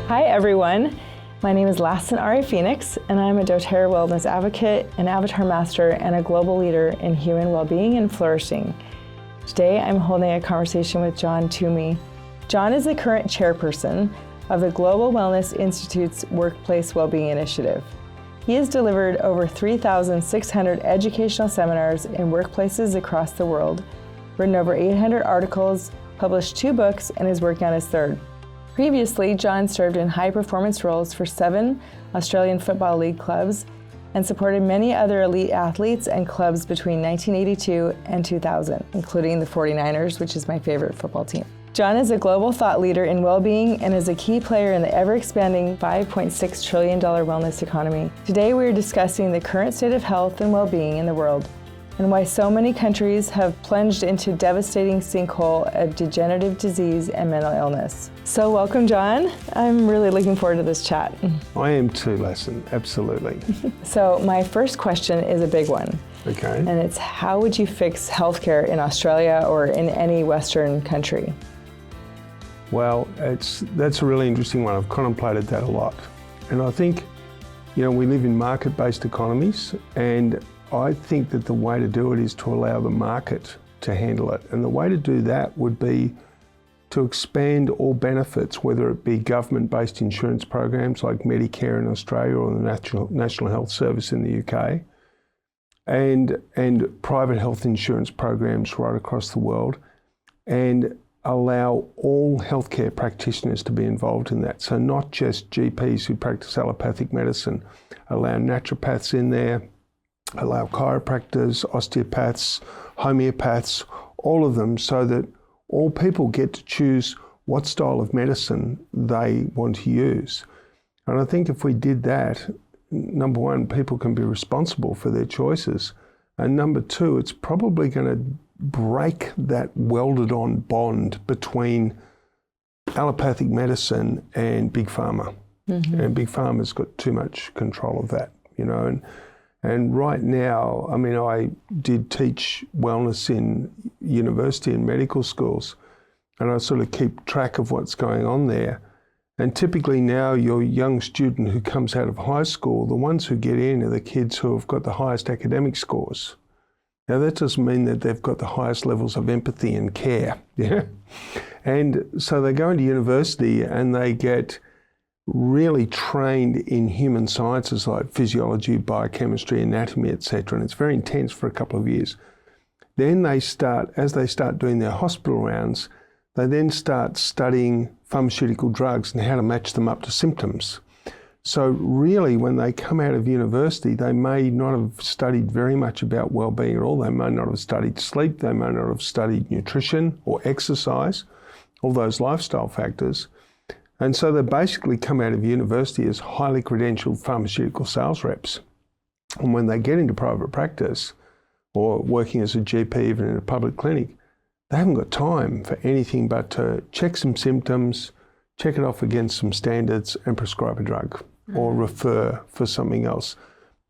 Hi everyone, my name is Lassen Aria, and I'm a doTERRA wellness advocate, an avatar master, and a global leader in human well-being and flourishing. Today I'm holding a conversation with John Toomey. John is the current chairperson of the Global Wellness Institute's Workplace Wellbeing Initiative. He has delivered over 3,600 educational seminars in workplaces across the world, written over 800 articles, published 2 books, and is working on his 3rd. Previously, John served in high-performance roles for 7 Australian Football League clubs and supported many other elite athletes and clubs between 1982 and 2000, including the 49ers, which is my favorite football team. John is a global thought leader in well-being and is a key player in the ever-expanding $5.6 trillion wellness economy. Today, we are discussing the current state of health and well-being in the world, and why so many countries have plunged into devastating sinkhole of degenerative disease and mental illness. So welcome, John. I'm really looking forward to this chat. I am too, Lassen, absolutely. So my first question is a big one. Okay. And it's, how would you fix healthcare in Australia or in any Western country? Well, that's a really interesting one. I've contemplated that a lot. And I think, we live in market-based economies, and I think that the way to do it is to allow the market to handle it. And the way to do that would be to expand all benefits, whether it be government-based insurance programs like Medicare in Australia or the National Health Service in the UK, and private health insurance programs right across the world, and allow all healthcare practitioners to be involved in that. So not just GPs who practice allopathic medicine, allow naturopaths in there, allow chiropractors, osteopaths, homeopaths, all of them, so that all people get to choose what style of medicine they want to use. And I think if we did that, number one, people can be responsible for their choices. And number two, it's probably going to break that welded on bond between allopathic medicine and Big Pharma. Mm-hmm. And Big Pharma's got too much control of that, And right now, I did teach wellness in university and medical schools, and I sort of keep track of what's going on there. And typically now, your young student who comes out of high school, the ones who get in are the kids who have got the highest academic scores. Now, that doesn't mean that they've got the highest levels of empathy and care. Yeah? And so they go into university and they get really trained in human sciences like physiology, biochemistry, anatomy, etc. And it's very intense for a couple of years. Then as they start doing their hospital rounds, they then start studying pharmaceutical drugs and how to match them up to symptoms. So really, when they come out of university, they may not have studied very much about well-being at all. They may not have studied sleep. They may not have studied nutrition or exercise, all those lifestyle factors. And so they basically come out of university as highly credentialed pharmaceutical sales reps. And when they get into private practice or working as a GP, even in a public clinic, they haven't got time for anything but to check some symptoms, check it off against some standards, and prescribe a drug or refer for something else.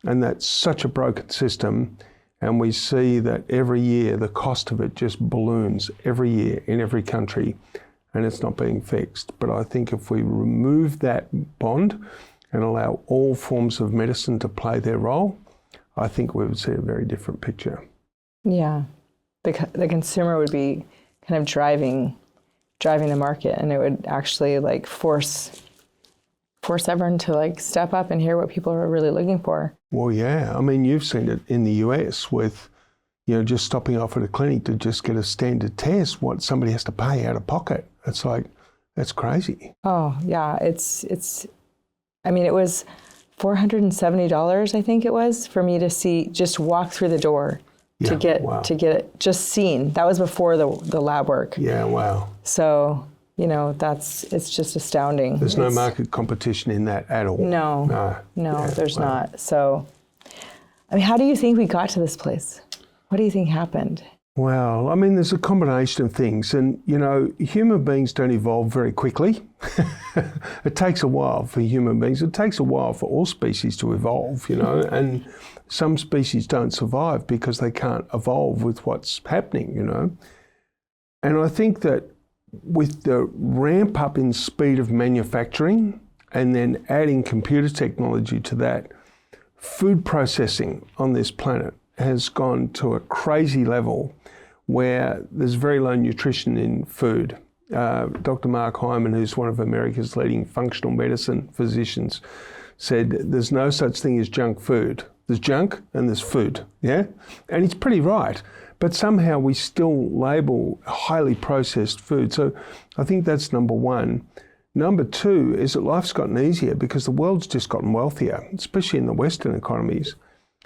And that's such a broken system. And we see that every year the cost of it just balloons every year in every country, and it's not being fixed. But I think if we remove that bond and allow all forms of medicine to play their role, I think we would see a very different picture. Yeah, the consumer would be kind of driving the market, and it would actually force everyone to step up and hear what people are really looking for. Well, yeah. You've seen it in the US with, just stopping off at a clinic to just get a standard test, what somebody has to pay out of pocket. It's that's crazy. Oh, yeah. It was $470, I think it was, for me to just walk through the door to get it just seen. That was before the lab work. Yeah, wow. So, it's just astounding. There's no market competition in that at all. No, there's not. So, how do you think we got to this place? What do you think happened? Well, there's a combination of things, and human beings don't evolve very quickly. It takes a while for human beings. It takes a while for all species to evolve, and some species don't survive because they can't evolve with what's happening, And I think that with the ramp up in speed of manufacturing and then adding computer technology to that, food processing on this planet has gone to a crazy level where there's very low nutrition in food. Dr. Mark Hyman, who's one of America's leading functional medicine physicians, said there's no such thing as junk food. There's junk and there's food, yeah? And he's pretty right. But somehow we still label highly processed food. So I think that's number one. Number two is that life's gotten easier because the world's just gotten wealthier, especially in the Western economies.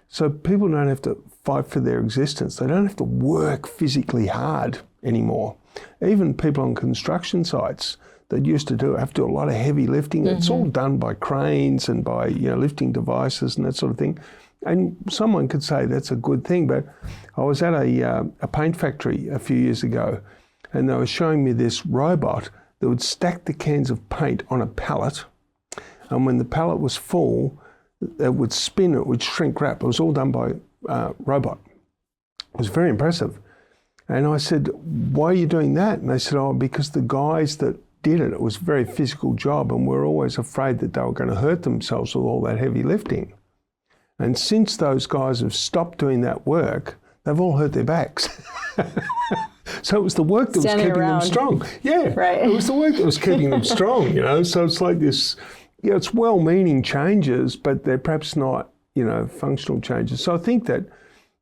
So people don't have to fight for their existence. They don't have to work physically hard anymore. Even people on construction sites that used to have to do a lot of heavy lifting. Mm-hmm. It's all done by cranes and by lifting devices and that sort of thing. And someone could say that's a good thing, but I was at a paint factory a few years ago, and they were showing me this robot that would stack the cans of paint on a pallet, and when the pallet was full, it would spin, it would shrink wrap. It was all done by robot. It was very impressive. And I said, why are you doing that? And they said, oh, because the guys that did it, it was a very physical job, and we're always afraid that they were going to hurt themselves with all that heavy lifting. And since those guys have stopped doing that work, they've all hurt their backs. So it was the work that was keeping them strong. Yeah, right. It was the work that was keeping them strong, So it's like this, it's well-meaning changes, but they're perhaps not, functional changes. So I think that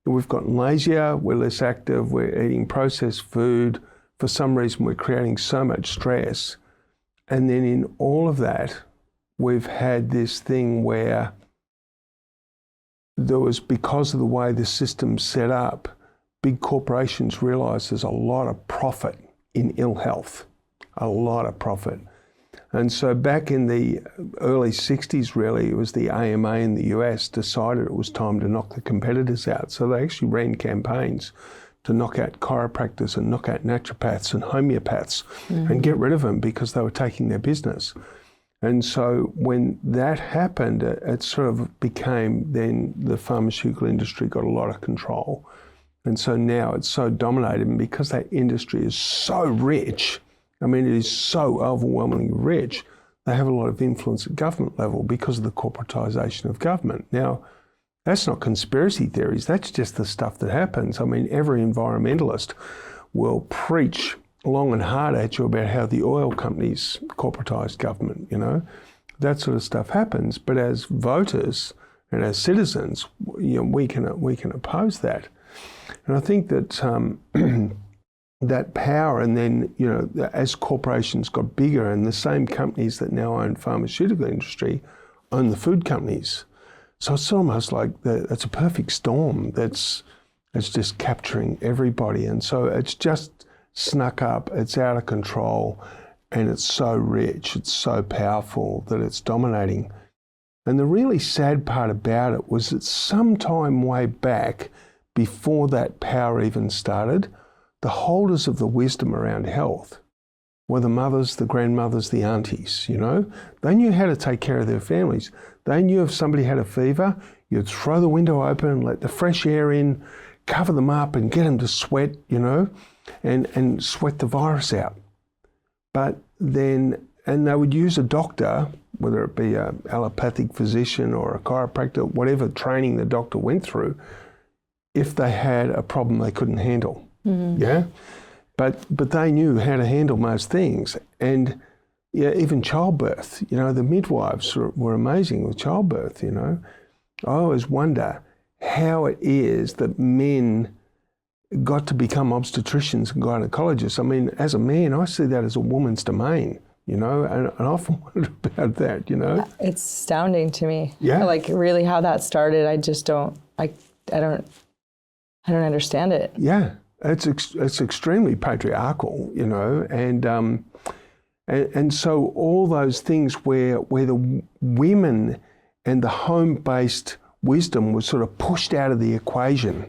we've gotten lazier, we're less active, we're eating processed food. For some reason, we're creating so much stress. And then in all of that, we've had this thing where there was, because of the way the system's set up, big corporations realised there's a lot of profit in ill health, a lot of profit. And so back in the early 60s, really, it was the AMA in the US decided it was time to knock the competitors out. So they actually ran campaigns to knock out chiropractors and knock out naturopaths and homeopaths and get rid of them because they were taking their business. And so when that happened, it sort of became, then the pharmaceutical industry got a lot of control. And so now it's so dominated, and because that industry is so rich, it is so overwhelmingly rich, they have a lot of influence at government level because of the corporatization of government. Now, that's not conspiracy theories, that's just the stuff that happens. Every environmentalist will preach long and hard at you about how the oil companies corporatized government, That sort of stuff happens. But as voters and as citizens, we can oppose that. And I think that that power, and then, as corporations got bigger, and the same companies that now own pharmaceutical industry own the food companies. So it's almost like that's a perfect storm that's just capturing everybody. And so it's just snuck up, it's out of control, and it's so rich, it's so powerful that it's dominating. And the really sad part about it was that sometime way back, before that power even started, the holders of the wisdom around health were the mothers, the grandmothers, the aunties, They knew how to take care of their families. They knew if somebody had a fever, you'd throw the window open, let the fresh air in, cover them up and get them to sweat, and sweat the virus out. But then, and they would use a doctor, whether it be an allopathic physician or a chiropractor, whatever training the doctor went through, if they had a problem they couldn't handle. Mm-hmm. Yeah? But they knew how to handle most things. And even childbirth, the midwives were amazing with childbirth, I always wonder how it is that men got to become obstetricians and gynecologists. As a man, I see that as a woman's domain, and I often wondered about that, It's astounding to me. Yeah. Like really how that started, I just don't understand it. Yeah. It's extremely patriarchal, and so all those things where the women and the home-based wisdom was sort of pushed out of the equation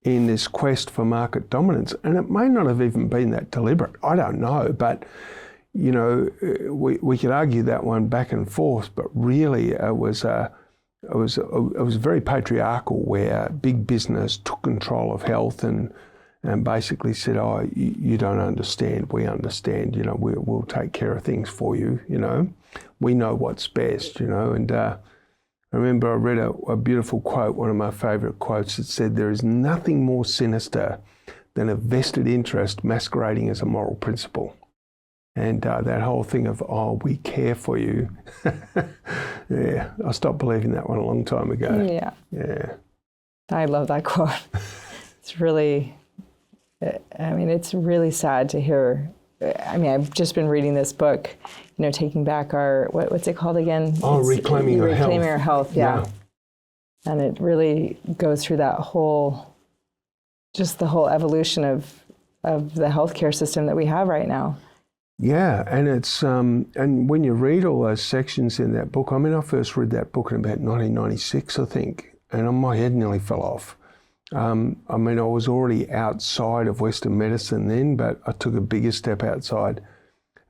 in this quest for market dominance, and it may not have even been that deliberate. I don't know, but we could argue that one back and forth, but really it was very patriarchal, where big business took control of health and and basically said, oh, you don't understand, we understand, we'll take care of things for you, we know what's best, and I remember I read a beautiful quote, one of my favourite quotes, that said, there is nothing more sinister than a vested interest masquerading as a moral principle. And that whole thing of, oh, we care for you, yeah, I stopped believing that one a long time ago. Yeah. I love that quote. It's really, it's really sad to hear. I've just been reading this book, taking back our, what's it called again? Oh, Reclaiming Our Health. Reclaiming Our Health, yeah. And it really goes through that whole, just the whole evolution of the healthcare system that we have right now. Yeah, and it's and when you read all those sections in that book, I first read that book in about 1996, I think, and my head nearly fell off. I was already outside of Western medicine then, but I took a bigger step outside,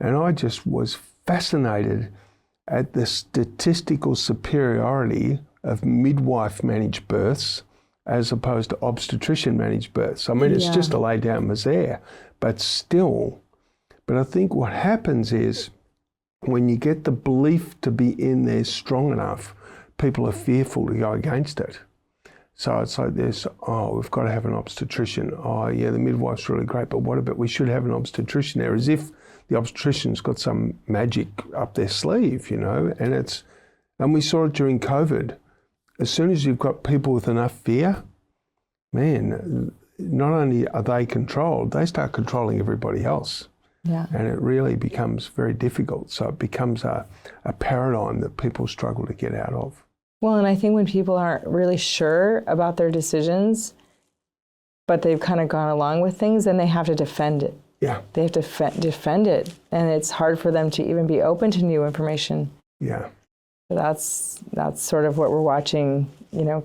and I just was fascinated at the statistical superiority of midwife-managed births as opposed to obstetrician-managed births. It's just a lay down misère, but still. But I think what happens is when you get the belief to be in there strong enough, people are fearful to go against it. So it's like this, we've got to have an obstetrician. Oh, yeah, the midwife's really great, but what about we should have an obstetrician there, as if the obstetrician's got some magic up their sleeve, and we saw it during COVID. As soon as you've got people with enough fear, man, not only are they controlled, they start controlling everybody else. Yeah. And it really becomes very difficult. So it becomes a paradigm that people struggle to get out of. Well, and I think when people aren't really sure about their decisions, but they've kind of gone along with things, then they have to defend it. Yeah. They have to defend it. And it's hard for them to even be open to new information. Yeah. So that's sort of what we're watching,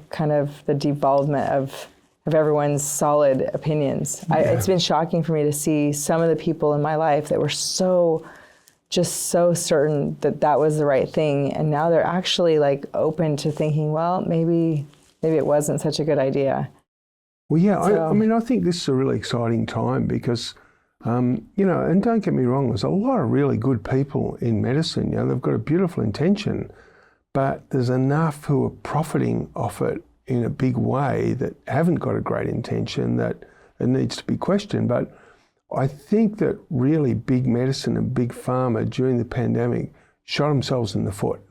kind of the devolvement of everyone's solid opinions. Yeah. It's been shocking for me to see some of the people in my life that were so certain that was the right thing, and now they're actually open to thinking, well, maybe it wasn't such a good idea. Well, yeah, so, I think this is a really exciting time because, and don't get me wrong, there's a lot of really good people in medicine. They've got a beautiful intention, but there's enough who are profiting off it in a big way that haven't got a great intention that it needs to be questioned. But I think that really big medicine and big pharma during the pandemic shot themselves in the foot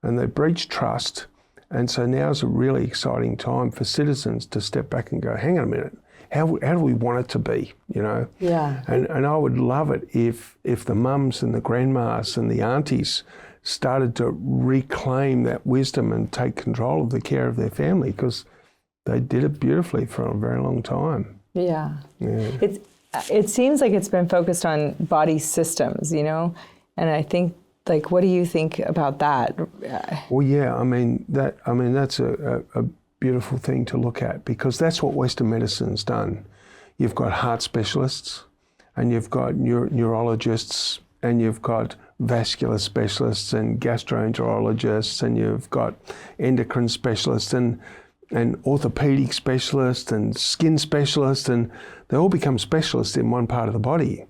and they breached trust. And so now's a really exciting time for citizens to step back and go, hang on a minute, how do we want it to be, Yeah. And I would love it if the mums and the grandmas and the aunties started to reclaim that wisdom and take control of the care of their family, because they did it beautifully for a very long time. Yeah. It seems like it's been focused on body systems, and I think, what do you think about that? Well, yeah, that's a beautiful thing to look at, because that's what Western medicine's done. You've got heart specialists, and you've got neurologists, and you've got vascular specialists and gastroenterologists, and you've got endocrine specialists and orthopedic specialists and skin specialists, and they all become specialists in one part of the body.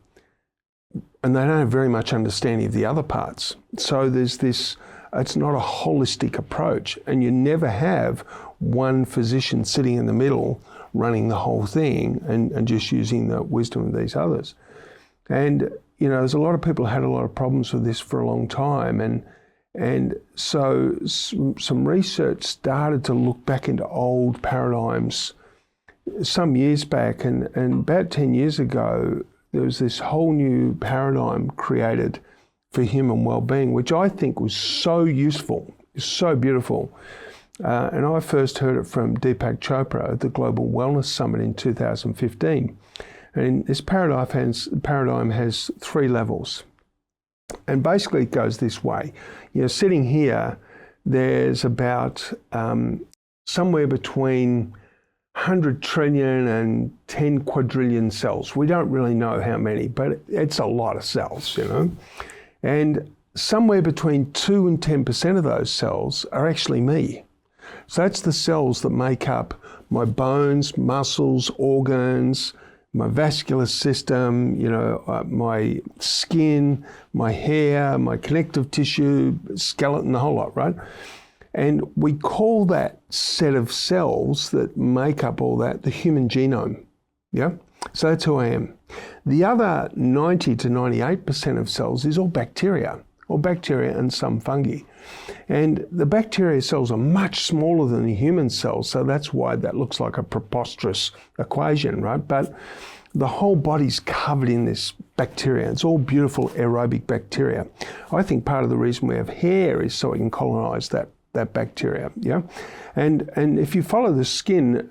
And they don't have very much understanding of the other parts. So there's this, it's not a holistic approach, and you never have one physician sitting in the middle running the whole thing and just using the wisdom of these others. And there's a lot of people who had a lot of problems with this for a long time, and so some research started to look back into old paradigms some years back, and about 10 years ago, there was this whole new paradigm created for human well-being, which I think was so useful, so beautiful. And I first heard it from Deepak Chopra at the Global Wellness Summit in 2015. And this paradigm has 3 levels. And basically it goes this way. Sitting here, there's about somewhere between 100 trillion and 10 quadrillion cells. We don't really know how many, but it's a lot of cells, And somewhere between 2 and 10% of those cells are actually me. So that's the cells that make up my bones, muscles, organs, my vascular system, my skin, my hair, my connective tissue, skeleton, the whole lot, right? And we call that set of cells that make up all that the human genome, yeah? So that's who I am. The other 90 to 98% of cells is all bacteria and some fungi. And the bacteria cells are much smaller than the human cells, so that's why that looks like a preposterous equation, right? But the whole body's covered in this bacteria. It's all beautiful aerobic bacteria. I think part of the reason we have hair is so it can colonize that bacteria, yeah? And if you follow the skin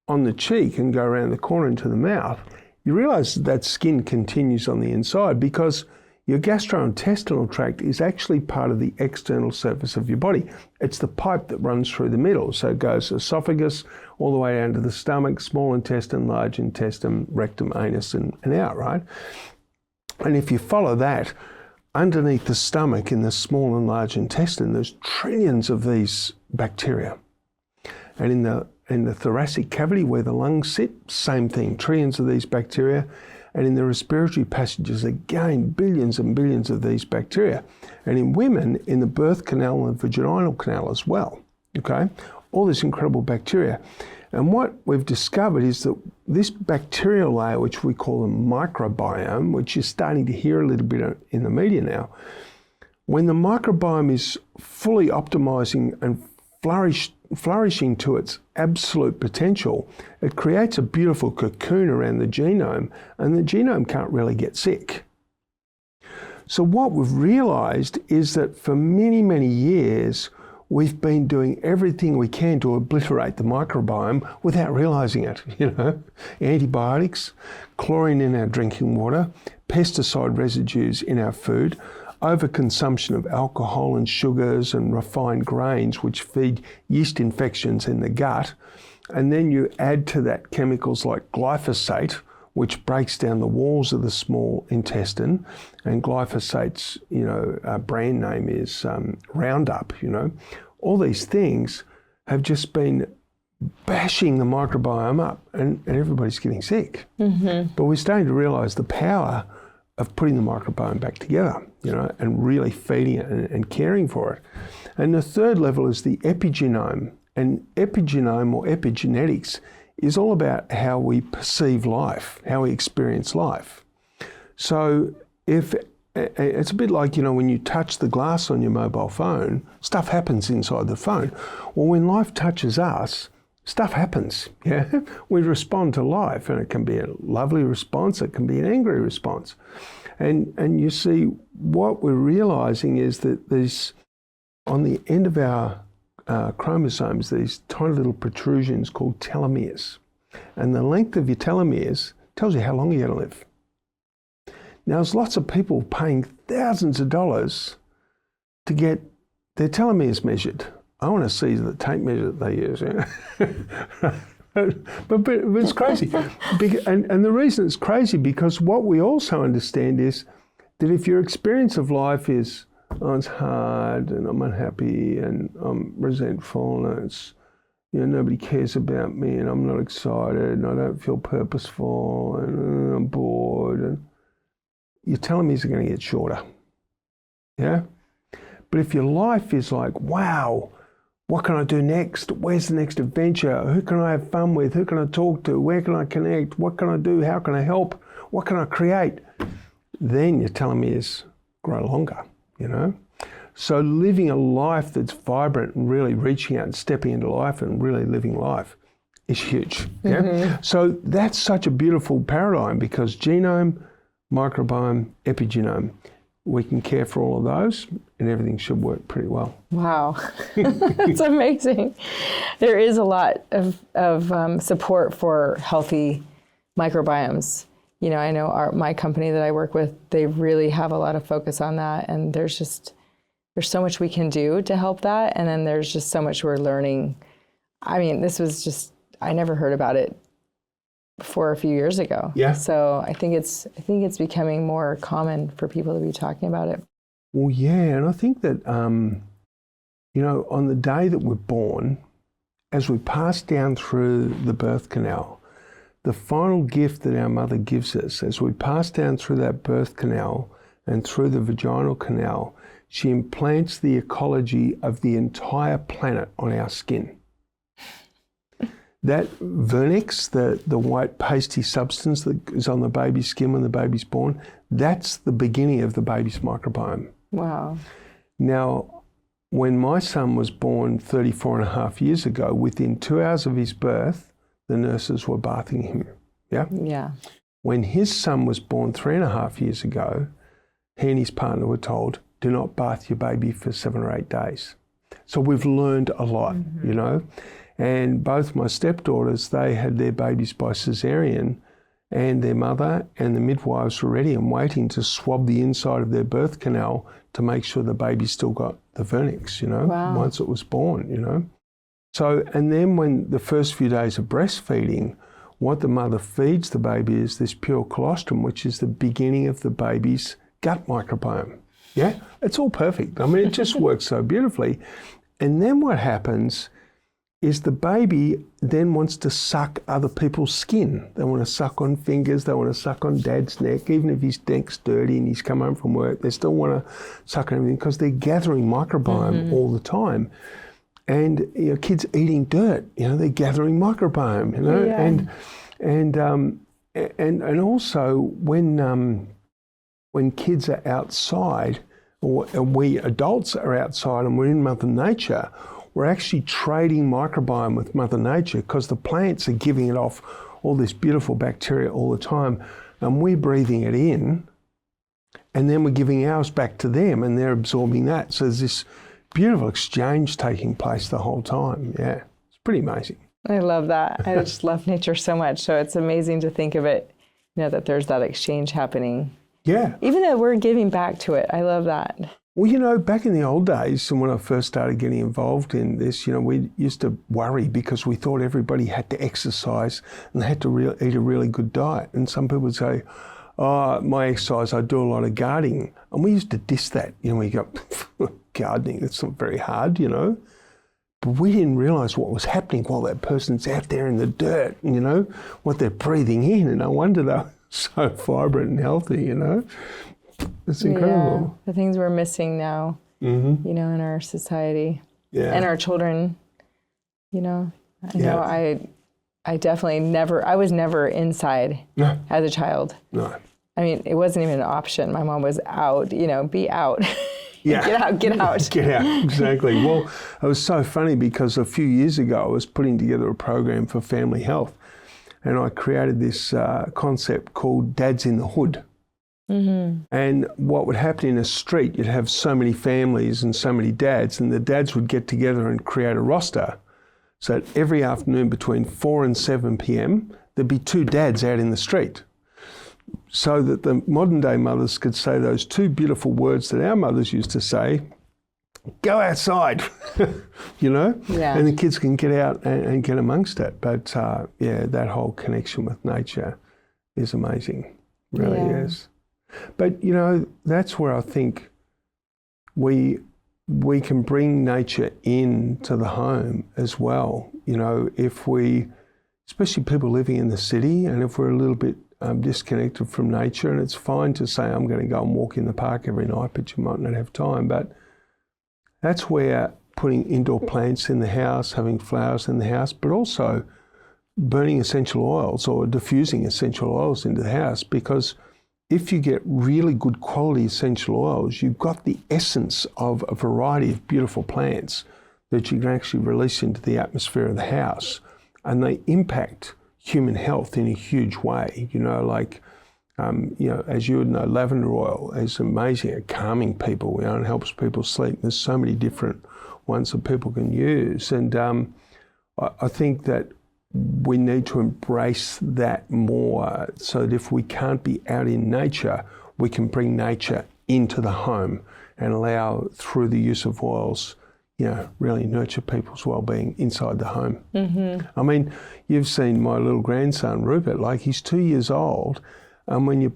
on the cheek and go around the corner into the mouth, you realize that skin continues on the inside because your gastrointestinal tract is actually part of the external surface of your body. It's the pipe that runs through the middle. So it goes esophagus all the way down to the stomach, small intestine, large intestine, rectum, anus, and out, right? And if you follow that, underneath the stomach in the small and large intestine, there's trillions of these bacteria. And in the thoracic cavity where the lungs sit, same thing, trillions of these bacteria. And in the respiratory passages, again, billions and billions of these bacteria. And in women, in the birth canal and the vaginal canal as well, okay? All this incredible bacteria. And what we've discovered is that this bacterial layer, which we call the microbiome, which you're starting to hear a little bit in the media now, when the microbiome is fully optimizing and flourishing to its absolute potential, it creates a beautiful cocoon around the genome, and the genome can't really get sick. So what we've realized is that for many, many years, we've been doing everything we can to obliterate the microbiome without realizing it, Antibiotics, chlorine in our drinking water, pesticide residues in our food, overconsumption of alcohol and sugars and refined grains, which feed yeast infections in the gut. And then you add to that chemicals like glyphosate, which breaks down the walls of the small intestine. And glyphosate's, brand name is Roundup, All these things have just been bashing the microbiome up, and everybody's getting sick. Mm-hmm. But we're starting to realize the power of putting the microbiome back together, and really feeding it and caring for it. And the third level is the epigenome. And epigenome or epigenetics is all about how we perceive life, how we experience life. So if it's a bit like, when you touch the glass on your mobile phone, stuff happens inside the phone. Well, when life touches us, stuff happens, yeah? We respond to life, and it can be a lovely response, it can be an angry response. And you see, what we're realizing is that there's, on the end of our chromosomes, these tiny little protrusions called telomeres. And the length of your telomeres tells you how long you're going to live. Now, there's lots of people paying thousands of dollars to get their telomeres measured. I want to see the tape measure that they use. But it's crazy. And the reason it's crazy, because what we also understand is that if your experience of life is, it's hard and I'm unhappy and I'm resentful and it's, nobody cares about me and I'm not excited and I don't feel purposeful and I'm bored, and your telomeres are going to get shorter. Yeah? But if your life is like, wow, what can I do next? Where's the next adventure? Who can I have fun with? Who can I talk to? Where can I connect? What can I do? How can I help? What can I create? Then your telomeres grow longer, So living a life that's vibrant and really reaching out and stepping into life and really living life is huge. Yeah? Mm-hmm. So that's such a beautiful paradigm, because genome, microbiome, epigenome, we can care for all of those and everything should work pretty well. Wow, that's amazing. There is a lot of support for healthy microbiomes. I know my company that I work with, they really have a lot of focus on that, and there's so much we can do to help that, and then there's just so much we're learning. I mean, I never heard about it before a few years ago. Yeah. So I think it's becoming more common for people to be talking about it. Well, yeah, and I think that on the day that we're born, as we pass down through the birth canal, the final gift that our mother gives us as we pass down through that birth canal and through the vaginal canal, she implants the ecology of the entire planet on our skin. That vernix, the white pasty substance that is on the baby's skin when the baby's born, that's the beginning of the baby's microbiome. Wow. Now, when my son was born 34 and a half years ago, within 2 hours of his birth, the nurses were bathing him. Yeah? Yeah. When his son was born 3.5 years ago, he and his partner were told, do not bath your baby for 7 or 8 days. So we've learned a lot, you know. And both my stepdaughters, they had their babies by cesarean, and their mother and the midwives were ready and waiting to swab the inside of their birth canal to make sure the baby still got the vernix, you know, once it was born, you know. So, and then when the first few days of breastfeeding, what the mother feeds the baby is this pure colostrum, which is the beginning of the baby's gut microbiome. Yeah, it's all perfect. I mean, it just works so beautifully. And then what happens is the baby then wants to suck other people's skin. They want to suck on fingers, they want to suck on dad's neck, even if his neck's dirty and he's come home from work, they still want to suck on everything because they're gathering microbiome all the time. And you know, kids eating dirt, you know, they're gathering microbiome, you know, and also when kids are outside, or we adults are outside and we're in Mother Nature, we're actually trading microbiome with Mother Nature because the plants are giving it off all this beautiful bacteria all the time, and we're breathing it in, and then we're giving ours back to them, and they're absorbing that. So there's this beautiful exchange taking place the whole time. Yeah, it's pretty amazing. I love that. I just love nature so much. So it's amazing to think of it, you know, that there's that exchange happening. Yeah. Even though we're giving back to it. I love that. Well, you know, back in the old days, and when I first started getting involved in this, you know, we used to worry because we thought everybody had to exercise and they had to eat a really good diet. And some people would say, oh, my exercise, I do a lot of gardening. And we used to diss that. You know, we go, gardening, that's not very hard, you know. But we didn't realise what was happening while that person's out there in the dirt, you know, what they're breathing in. And no wonder they're so vibrant and healthy, you know. It's incredible. Yeah, the things we're missing now, you know, in our society and our children, you know. I know I definitely I was never inside as a child. No. I mean, it wasn't even an option. My mom was out, you know, be out. Yeah. Get out. Get out, exactly. Well, it was so funny because a few years ago I was putting together a program for family health, and I created this concept called Dads in the Hood. And what would happen in a street, you'd have so many families and so many dads, and the dads would get together and create a roster. So that every afternoon between 4 and 7 p.m, there'd be 2 dads out in the street. So that the modern day mothers could say those 2 beautiful words that our mothers used to say, go outside, you know? Yeah. And the kids can get out and get amongst it. But that whole connection with nature is amazing, really is. But, you know, that's where I think we can bring nature into the home as well. You know, if we, especially people living in the city, and if we're a little bit disconnected from nature, and it's fine to say, I'm going to go and walk in the park every night, but you might not have time. But that's where putting indoor plants in the house, having flowers in the house, but also burning essential oils or diffusing essential oils into the house, because if you get really good quality essential oils, you've got the essence of a variety of beautiful plants that you can actually release into the atmosphere of the house, and they impact human health in a huge way. You know, like, you know, as you would know, lavender oil is amazing at calming people, you know, and helps people sleep. There's so many different ones that people can use. And I think that we need to embrace that more, so that if we can't be out in nature, we can bring nature into the home and allow, through the use of oils, you know, really nurture people's well-being inside the home. I mean, you've seen my little grandson, Rupert, like he's 2 years old, and when you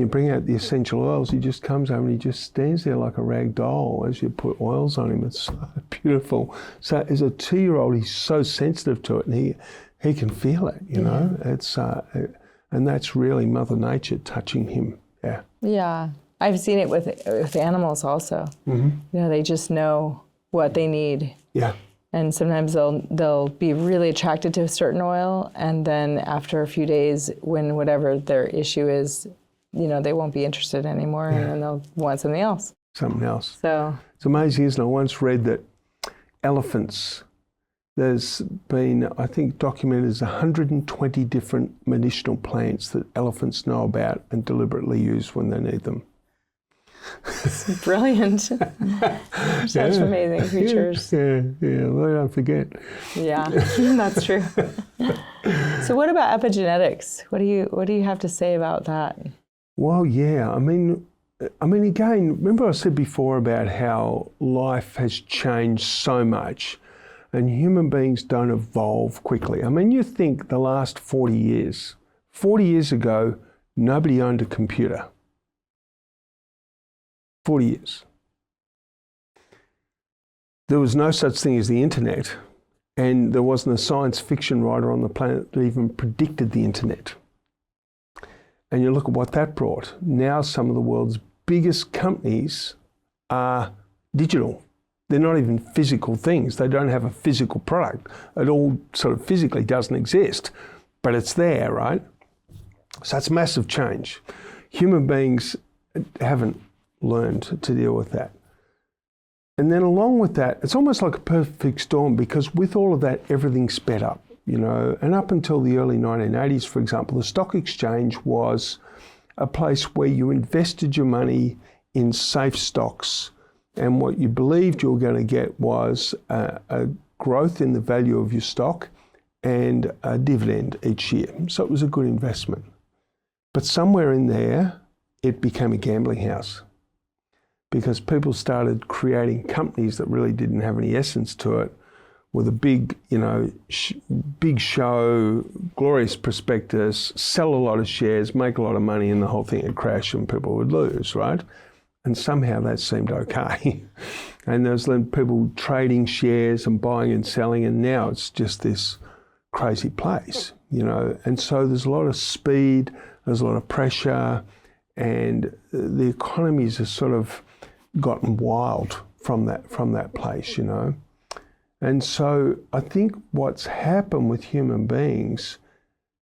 bring out the essential oils, he just comes over and he just stands there like a rag doll as you put oils on him. It's so beautiful. So as a 2-year-old, he's so sensitive to it, and he can feel it, you know. It's and that's really Mother Nature touching him. Yeah. Yeah. I've seen it with animals also. You know, they just know what they need. Yeah. And sometimes they'll be really attracted to a certain oil, and then after a few days, when whatever their issue is, you know, they won't be interested anymore, and then they'll want something else. Something else. So it's amazing, isn't it? I once read that elephants, there's been, I think, documented as 120 different medicinal plants that elephants know about and deliberately use when they need them. it's brilliant. Such amazing creatures. Yeah, they don't forget. Yeah, that's true. So what about epigenetics? What do you have to say about that? Well, yeah, I mean, again, remember I said before about how life has changed so much and human beings don't evolve quickly. I mean, you think the last 40 years ago, nobody owned a computer. 40 years. There was no such thing as the internet, and there wasn't a science fiction writer on the planet that even predicted the internet. And you look at what that brought. Now some of the world's biggest companies are digital. They're not even physical things. They don't have a physical product. It all sort of physically doesn't exist, but it's there, right? So it's massive change. Human beings haven't learned to deal with that. And then along with that, it's almost like a perfect storm, because with all of that, everything sped up, you know. And up until the early 1980s, for example, the stock exchange was a place where you invested your money in safe stocks, and what you believed you were going to get was a growth in the value of your stock and a dividend each year. So it was a good investment. But somewhere in there, it became a gambling house, because people started creating companies that really didn't have any essence to it, with a big, you know, big show, glorious prospectus, sell a lot of shares, make a lot of money, and the whole thing would crash and people would lose, right? And somehow that seemed okay. And there's then people trading shares and buying and selling, and now it's just this crazy place, you know. And so there's a lot of speed, there's a lot of pressure, and the economies have sort of gotten wild from that place, you know. And so I think what's happened with human beings,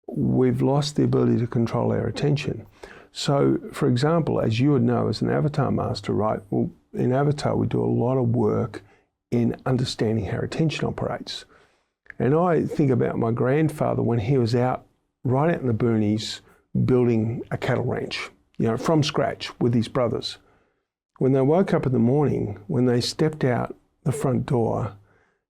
we've lost the ability to control our attention. So, for example, as you would know as an avatar master, right? Well, in Avatar, we do a lot of work in understanding how attention operates. And I think about my grandfather when he was right out in the boonies, building a cattle ranch, you know, from scratch with his brothers. When they woke up in the morning, when they stepped out the front door,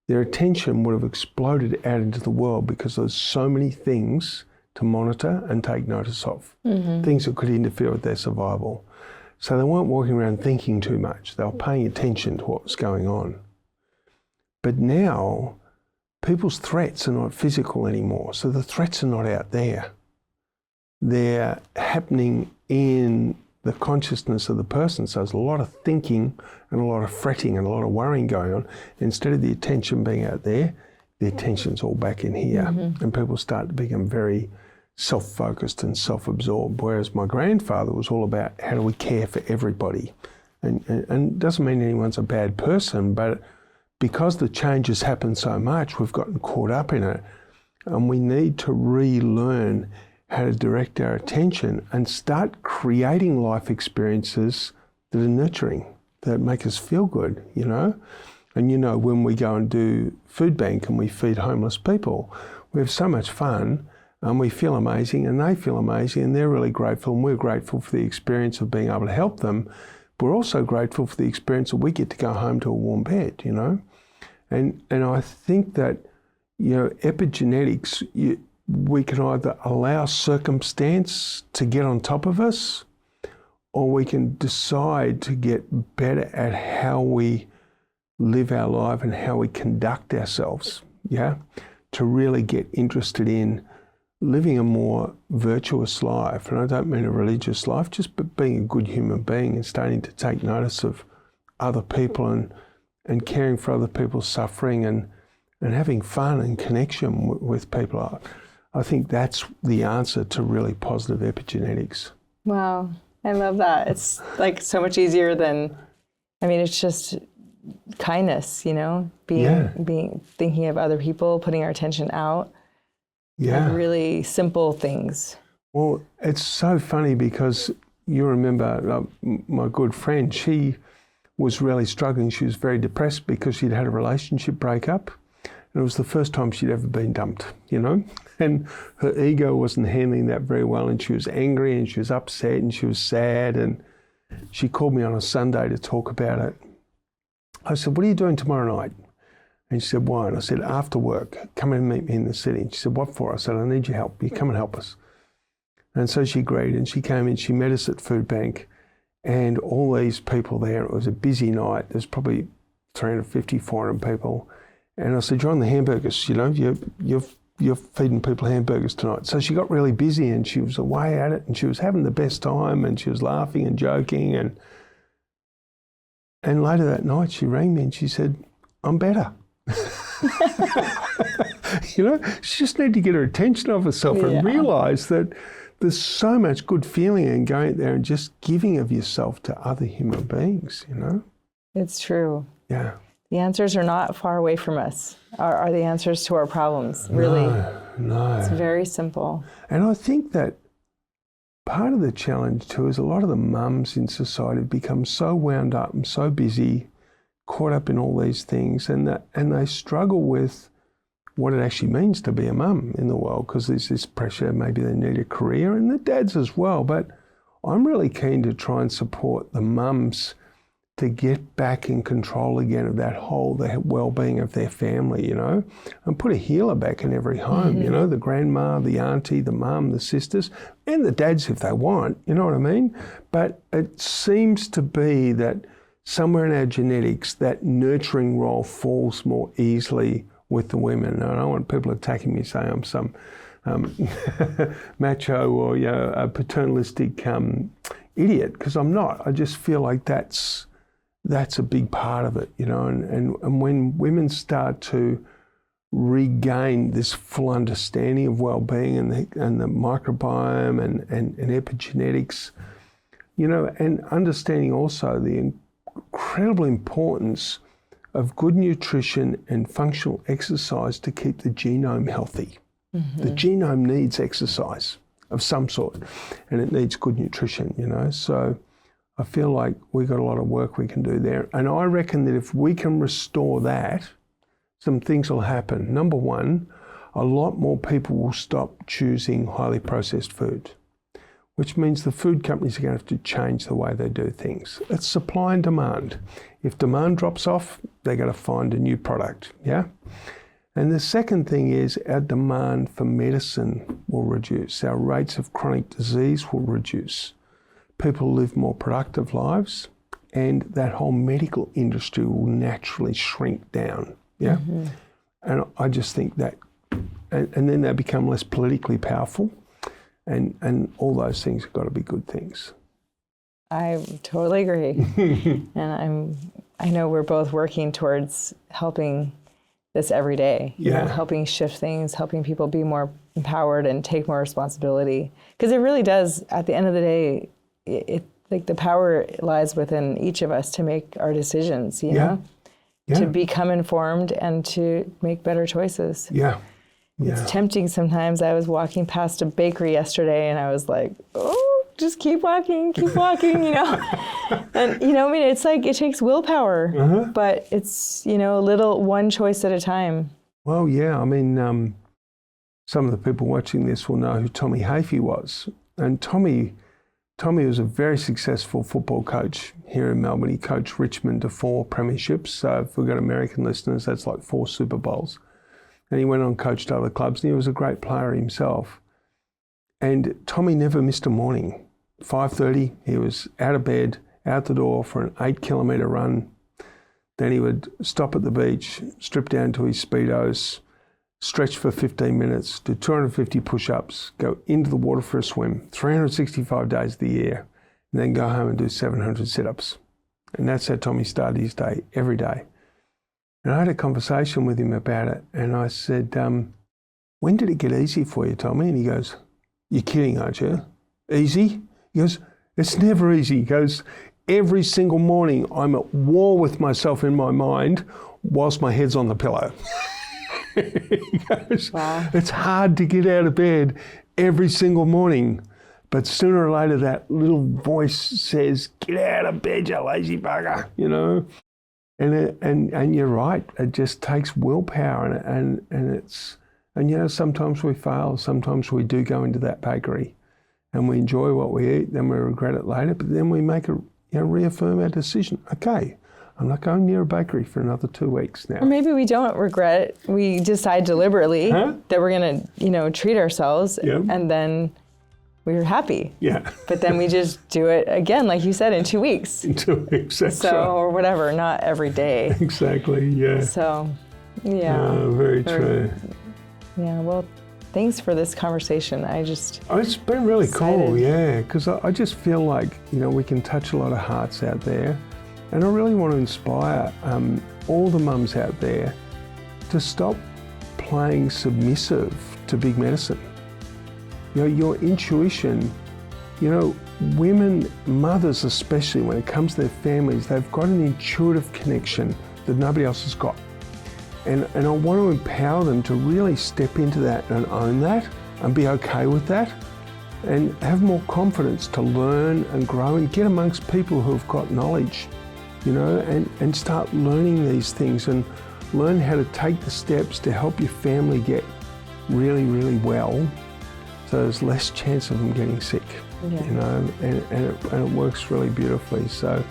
their attention would have exploded out into the world, because there's so many things to monitor and take notice of, things that could interfere with their survival. So they weren't walking around thinking too much. They were paying attention to what was going on. But now, people's threats are not physical anymore. So the threats are not out there. They're happening in the consciousness of the person. So there's a lot of thinking and a lot of fretting and a lot of worrying going on. Instead of the attention being out there, the attention's all back in here. And people start to become very self-focused and self-absorbed. Whereas my grandfather was all about how do we care for everybody. And it doesn't mean anyone's a bad person, but because the changes happen so much, we've gotten caught up in it. And we need to relearn how to direct our attention and start creating life experiences that are nurturing, that make us feel good, you know? And you know, when we go and do food bank and we feed homeless people, we have so much fun and we feel amazing and they feel amazing and they're really grateful and we're grateful for the experience of being able to help them. We're also grateful for the experience that we get to go home to a warm bed, you know? And I think that, you know, epigenetics, we can either allow circumstance to get on top of us, or we can decide to get better at how we live our life and how we conduct ourselves, yeah? To really get interested in living a more virtuous life. And I don't mean a religious life, just being a good human being and starting to take notice of other people and caring for other people's suffering and having fun and connection with people. I think that's the answer to really positive epigenetics. Wow, I love that. It's like so much easier than, it's just kindness, being thinking of other people, putting our attention out. Yeah. Like really simple things. Well, it's so funny because you remember my good friend, she was really struggling. She was very depressed because she'd had a relationship breakup. And it was the first time she'd ever been dumped, And her ego wasn't handling that very well. And she was angry and she was upset and she was sad. And she called me on a Sunday to talk about it. I said, "What are you doing tomorrow night?" And she said, "Why?" And I said, "After work, come and meet me in the city." And she said, "What for?" I said, "I need your help. You come and help us." And so she agreed, and she came in, she met us at Food Bank, and all these people there. It was a busy night. There's probably 350, 400 people. And I said, "You're on the hamburgers, you're feeding people hamburgers tonight." So she got really busy and she was away at it and she was having the best time and she was laughing and joking. And later that night she rang me and she said, "I'm better." She just needed to get her attention off herself and realise that there's so much good feeling in going out there and just giving of yourself to other human beings, It's true. Yeah. The answers are not far away from us, are the answers to our problems, really. No. It's very simple. And I think that part of the challenge too is a lot of the mums in society have become so wound up and so busy, caught up in all these things, and they struggle with what it actually means to be a mum in the world, because there's this pressure, maybe they need a career, and the dads as well. But I'm really keen to try and support the mums to get back in control again of that whole, the well-being of their family, and put a healer back in every home, the grandma, the auntie, the mum, the sisters, and the dads if they want, you know what I mean? But it seems to be that somewhere in our genetics, that nurturing role falls more easily with the women. And I don't want people attacking me saying I'm some macho or a paternalistic idiot, because I'm not. I just feel like that's a big part of it, and when women start to regain this full understanding of well-being and the microbiome and epigenetics, and understanding also the incredible importance of good nutrition and functional exercise to keep the genome healthy. The genome needs exercise of some sort, and it needs good nutrition, So I feel like we've got a lot of work we can do there. And I reckon that if we can restore that, some things will happen. Number one, a lot more people will stop choosing highly processed food, which means the food companies are going to have to change the way they do things. It's supply and demand. If demand drops off, they're going to find a new product, yeah? And the second thing is our demand for medicine will reduce. Our rates of chronic disease will reduce. People live more productive lives, and that whole medical industry will naturally shrink down, yeah? And I just think that, and then they become less politically powerful, and all those things have got to be good things. I totally agree. And I know we're both working towards helping this every day, helping shift things, helping people be more empowered and take more responsibility. Because it really does, at the end of the day, like the power lies within each of us to make our decisions, to become informed and to make better choices. It's tempting sometimes. I was walking past a bakery yesterday and I was like, oh, just keep walking, And, it's like it takes willpower, but it's, one choice at a time. Well, yeah, some of the people watching this will know who Toomey was. And Toomey was a very successful football coach here in Melbourne. He coached Richmond to 4 premierships. So if we've got American listeners, that's like 4 Super Bowls. And he went on and coached other clubs, and he was a great player himself. And Toomey never missed a morning. 5:30, he was out of bed, out the door for an 8-kilometre run. Then he would stop at the beach, strip down to his Speedos, stretch for 15 minutes, do 250 push-ups, go into the water for a swim, 365 days of the year, and then go home and do 700 sit-ups. And that's how Toomey started his day, every day. And I had a conversation with him about it, and I said, when did it get easy for you, Toomey? And he goes, you're kidding, aren't you? Easy? He goes, it's never easy. He goes, every single morning I'm at war with myself in my mind whilst my head's on the pillow. He goes, wow. It's hard to get out of bed every single morning, but sooner or later that little voice says, get out of bed, you lazy bugger, you know? And you're right, it just takes willpower, and you know, sometimes we fail, sometimes we do go into that bakery and we enjoy what we eat, then we regret it later, but then we reaffirm our decision. Okay, I'm not going near a bakery for another 2 weeks now. Or maybe we don't regret it. We decide deliberately that we're going to, you know, treat ourselves, and then we're happy. Yeah. But then we just do it again, like you said, in 2 weeks. In 2 weeks, that's right. Or whatever, not every day. Exactly, yeah. So, yeah. Very true. Yeah, well, thanks for this conversation. It's been really cool, yeah, because I just feel like, you know, we can touch a lot of hearts out there. And I really want to inspire all the mums out there to stop playing submissive to big medicine. You know, your intuition, you know, women, mothers especially, when it comes to their families, they've got an intuitive connection that nobody else has got. And I want to empower them to really step into that and own that and be okay with that and have more confidence to learn and grow and get amongst people who have got knowledge, you know, and start learning these things and learn how to take the steps to help your family get really, really well. So there's less chance of them getting sick, you know, and it works really beautifully. So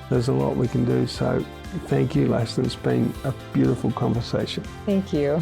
there's a lot we can do. So thank you, Lassen. It's been a beautiful conversation. Thank you.